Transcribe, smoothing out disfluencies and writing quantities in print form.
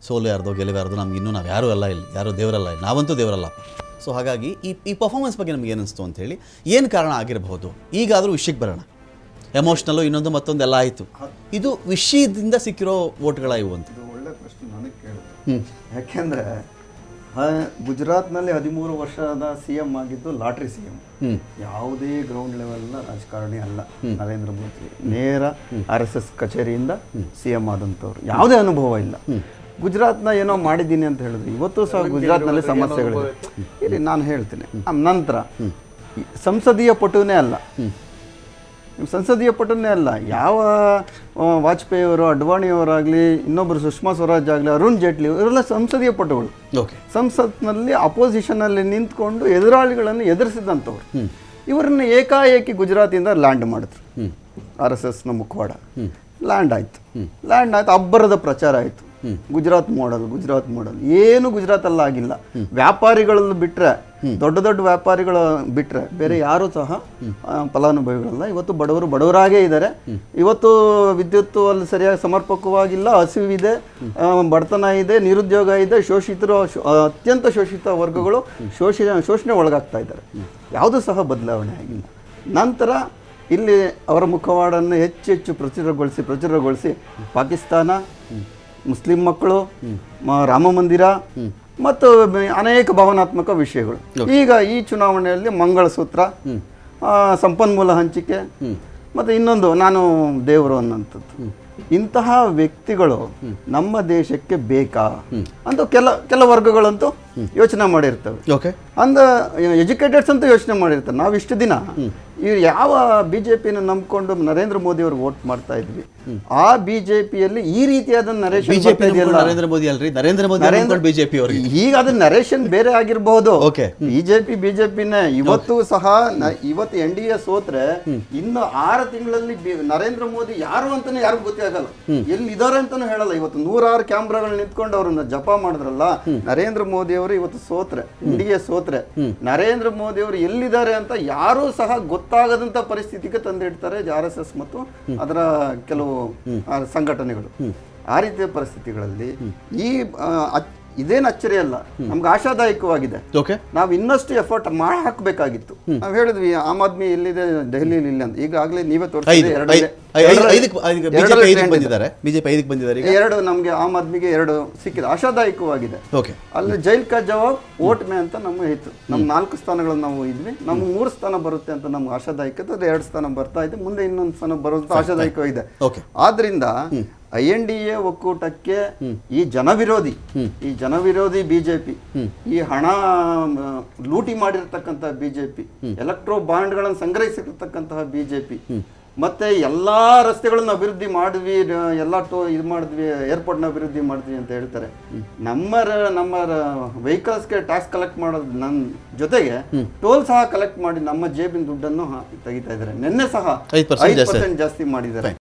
ಸೋಲು ಯಾರ್ದೋ ಗೆಲುವು ಯಾರ್ದೋ ನಮ್ಗೆ ಇನ್ನೂ ನಾವು ಯಾರೂ ಅಲ್ಲ, ಇಲ್ಲಿ ಯಾರೂ ದೇವರಲ್ಲ, ಇಲ್ಲಿ ನಾವಂತೂ ದೇವರಲ್ಲ. ಸೊ ಹಾಗಾಗಿ ಈ ಪರ್ಫಾರ್ಮೆನ್ಸ್ ಬಗ್ಗೆ ನಮ್ಗೆ ಏನು ಅನಿಸ್ತು ಅಂತೇಳಿ, ಏನು ಕಾರಣ ಆಗಿರಬಹುದು? ಈಗಾದರೂ ವಿಷಯಕ್ಕೆ ಬರೋಣ. ಎಮೋಷ್ನಲ್ಲು ಇನ್ನೊಂದು ಮತ್ತೊಂದು ಎಲ್ಲ ಆಯಿತು, ಇದು ವಿಷಯದಿಂದ ಸಿಕ್ಕಿರೋ ವೋಟ್ಗಳ ಇವು ಅಂತ. ಇದು ಒಳ್ಳೆ ಪ್ರಶ್ನೆ ನನಗೆ ಕೇಳಿದೆ. ಯಾಕೆಂದರೆ ಗುಜರಾತ್ನಲ್ಲಿ 13 ವರ್ಷದ CM ಆಗಿದ್ದು ಲಾಟ್ರಿ CM. ಯಾವುದೇ ಗ್ರೌಂಡ್ ಲೆವೆಲ್ನ ರಾಜಕಾರಣಿ ಅಲ್ಲ ನರೇಂದ್ರ ಮೋದಿ. ನೇರ RSS ಕಚೇರಿಯಿಂದ CM ಆದಂಥವ್ರು, ಯಾವುದೇ ಅನುಭವ ಇಲ್ಲ. ಗುಜರಾತ್ನ ಏನೋ ಮಾಡಿದ್ದೀನಿ ಅಂತ ಹೇಳಿದ್ರು, ಇವತ್ತು ಸಹ ಗುಜರಾತ್ನಲ್ಲಿ ಸಮಸ್ಯೆಗಳಿದೆ. ಇಲ್ಲಿ ನಾನು ಹೇಳ್ತೀನಿ. ನಂತರ ಸಂಸದೀಯ ಪಟುವೇ ಅಲ್ಲ, ಸಂಸದೀಯ ಪಟುವೇ ಅಲ್ಲ. ಯಾವ ವಾಜಪೇಯಿ ಅವರು, ಅಡ್ವಾಣಿಯವರಾಗಲಿ, ಇನ್ನೊಬ್ಬರು ಸುಷ್ಮಾ ಸ್ವರಾಜ್ ಆಗಲಿ, ಅರುಣ್ ಜೇಟ್ಲಿ ಇವರೆಲ್ಲ ಸಂಸದೀಯ ಪಟುಗಳು. ಸಂಸತ್ನಲ್ಲಿ ಅಪೋಸಿಷನಲ್ಲಿ ನಿಂತ್ಕೊಂಡು ಎದುರಾಳಿಗಳನ್ನು ಎದುರಿಸಿದಂಥವ್ರು. ಇವರನ್ನು ಏಕಾಏಕಿ ಗುಜರಾತಿಂದ ಲ್ಯಾಂಡ್ ಮಾಡಿದ್ರು. RSSನ ಮುಖವಾಡ ಲ್ಯಾಂಡ್ ಆಯಿತು. ಅಬ್ಬರದ ಪ್ರಚಾರ ಆಯಿತು. ಗುಜರಾತ್ ಮಾಡಲ್ ಏನು ಗುಜರಾತಲ್ಲಿ ಆಗಿಲ್ಲ. ವ್ಯಾಪಾರಿಗಳನ್ನು ಬಿಟ್ಟರೆ, ದೊಡ್ಡ ವ್ಯಾಪಾರಿಗಳು ಬಿಟ್ಟರೆ ಬೇರೆ ಯಾರೂ ಸಹ ಫಲಾನುಭವಿಗಳಲ್ಲ. ಇವತ್ತು ಬಡವರಾಗೇ ಇದ್ದಾರೆ. ಇವತ್ತು ವಿದ್ಯುತ್ ಅಲ್ಲಿ ಸರಿಯಾಗಿ ಸಮರ್ಪಕವಾಗಿಲ್ಲ, ಹಸಿವಿದೆ, ಬಡತನ ಇದೆ, ನಿರುದ್ಯೋಗ ಇದೆ, ಶೋಷಿತರು, ಅತ್ಯಂತ ಶೋಷಿತ ವರ್ಗಗಳು ಶೋಷಣೆ ಒಳಗಾಗ್ತಾ ಇದ್ದಾರೆ. ಯಾವುದೂ ಸಹ ಬದಲಾವಣೆ ಆಗಿಲ್ಲ. ನಂತರ ಇಲ್ಲಿ ಅವರ ಮುಖವಾಡನ್ನು ಹೆಚ್ಚು ಪ್ರಚುರಗೊಳಿಸಿ ಪಾಕಿಸ್ತಾನ, ಮುಸ್ಲಿಂ ಮಕ್ಕಳು, ರಾಮ ಮಂದಿರ ಮತ್ತು ಅನೇಕ ಭಾವನಾತ್ಮಕ ವಿಷಯಗಳು. ಈಗ ಈ ಚುನಾವಣೆಯಲ್ಲಿ ಮಂಗಳಸೂತ್ರ, ಸಂಪನ್ಮೂಲ ಹಂಚಿಕೆ ಮತ್ತು ಇನ್ನೊಂದು ನಾನು ದೇವರು ಅನ್ನೋಂಥದ್ದು. ಇಂತಹ ವ್ಯಕ್ತಿಗಳು ನಮ್ಮ ದೇಶಕ್ಕೆ ಬೇಕಾ ಅಂತ ಕೆಲ ವರ್ಗಗಳಂತೂ ಯೋಚನೆ ಮಾಡಿರ್ತವೆ. ಅಂದ ಎಜುಕೇಟೆಡ್ಸ್ ಅಂತೂ ಯೋಚನೆ ಮಾಡಿರ್ತಾರೆ. ನಾವು ಇಷ್ಟು ದಿನ ಇವ್ರು ಯಾವ BJPನ ನಂಬ್ಕೊಂಡು ನರೇಂದ್ರ ಮೋದಿ ಅವ್ರಿಗೆ ವೋಟ್ ಮಾಡ್ತಾ ಇದ್ವಿ, ಆ BJPಯಲ್ಲಿ ಈ ರೀತಿಯಾದ ನರೇಶನ್ ಈಗ ಅದನ್ನ ನರೇಶನ್ ಬೇರೆ ಆಗಿರಬಹುದು. ಬಿಜೆಪಿನೇ ಇವತ್ತು ಸಹ ಇವತ್ತು NDA ಸೋತ್ರೆ ಇನ್ನು 6 ತಿಂಗಳಲ್ಲಿ ನರೇಂದ್ರ ಮೋದಿ ಯಾರು ಅಂತಾನೆ ಯಾರಿಗೂ ಗೊತ್ತಾಗಲ್ಲ, ಎಲ್ಲಿದ್ದಾರೆ ಅಂತಾನು ಹೇಳಲ್ಲ. ಇವತ್ತು 106 ಕ್ಯಾಮ್ರಾಗಳು ನಿಂತ್ಕೊಂಡು ಅವ್ರನ್ನ ಜಪ ಮಾಡಿದ್ರಲ್ಲ, ನರೇಂದ್ರ ಮೋದಿ ಅವರು ಇವತ್ತು ಸೋತ್ರೆ, NDA ಸೋತ್ರೆ, ನರೇಂದ್ರ ಮೋದಿ ಅವರು ಎಲ್ಲಿದ್ದಾರೆ ಅಂತ ಯಾರೂ ಸಹ ಗೊತ್ತಾಗದಂತ ಪರಿಸ್ಥಿತಿಗೆ ತಂದಿಡ್ತಾರೆ RSS ಮತ್ತು ಅದರ ಕೆಲವು ಸಂಘಟನೆಗಳು. ಆ ರೀತಿಯ ಪರಿಸ್ಥಿತಿಗಳಲ್ಲಿ ಇದೇನು ಅಚ್ಚರಿ ಅಲ್ಲ, ನಮ್ಗೆ ಆಶಾದಾಯಕವಾಗಿದೆ. ನಾವು ಇನ್ನಷ್ಟು ಎಫರ್ಟ್ ಮಾಡಿ ಹಾಕಬೇಕಾಗಿತ್ತು. ನಾವು ಹೇಳಿದ್ವಿ ಆಮ್ ಆದ್ಮಿ ಎಲ್ಲಿದೆ, ದೆಹಲಿಯಲ್ಲಿ ಇಲ್ಲ ಅಂತ. ಈಗಾಗಲೇ ನೀವೇ ತೋರಿಸಿದ್ರೆ 2 ನಮ್ಗೆ ಆಮ್ ಆದ್ಮಿಗೆ 2 ಸಿಕ್ಕಿದೆ, ಆಶಾದಾಯಕವಾಗಿದೆ. ಅಲ್ಲಿ ಜೈಲ್ ಕಾ ಜವಾಬ್ ವೋಟ್ ಮೇ ಅಂತ ನಮ್ಗೆ ಇತ್ತು. ನಮ್ಮ 4 ಸ್ಥಾನಗಳು ನಾವು ಇದ್ವಿ, ನಮ್ಗೆ 3 ಸ್ಥಾನ ಬರುತ್ತೆ ಅಂತ ನಮ್ಗೆ ಆಶಾದಾಯಕ. 2 ಸ್ಥಾನ ಬರ್ತಾ ಇದೆ, ಮುಂದೆ ಇನ್ನೊಂದು ಸ್ಥಾನ ಬರುತ್ತೆ, ಆಶಾದಾಯಕವಾಗಿದೆ. ಆದ್ರಿಂದ INDA ಒಕ್ಕೂಟಕ್ಕೆ ಈ ಜನವಿರೋಧಿ BJP, ಈ ಹಣ ಲೂಟಿ ಮಾಡಿರ್ತಕ್ಕಂಥ BJP, ಎಲೆಕ್ಟ್ರೋ ಬಾಂಡ್ಗಳನ್ನು ಸಂಗ್ರಹಿಸಿರ್ತಕ್ಕಂತಹ BJP, ಮತ್ತೆ ಎಲ್ಲಾ ರಸ್ತೆಗಳನ್ನ ಅಭಿವೃದ್ಧಿ ಮಾಡಿದ್ವಿ, ಎಲ್ಲ ಇದು ಮಾಡಿದ್ವಿ, ಏರ್ಪೋರ್ಟ್ನ ಅಭಿವೃದ್ಧಿ ಮಾಡಿದ್ವಿ ಅಂತ ಹೇಳ್ತಾರೆ. ನಮ್ಮ ವೆಹಿಕಲ್ಸ್ಗೆ ಟ್ಯಾಕ್ಸ್ ಕಲೆಕ್ಟ್ ಮಾಡೋದು ನನ್ನ ಜೊತೆಗೆ ಟೋಲ್ ಸಹ ಕಲೆಕ್ಟ್ ಮಾಡಿ ನಮ್ಮ ಜೇಬಿನ ದುಡ್ಡನ್ನು ತೆಗಿತಾ ಇದ್ದಾರೆ. ನಿನ್ನೆ ಸಹ 5% ಜಾಸ್ತಿ ಮಾಡಿದ್ದಾರೆ.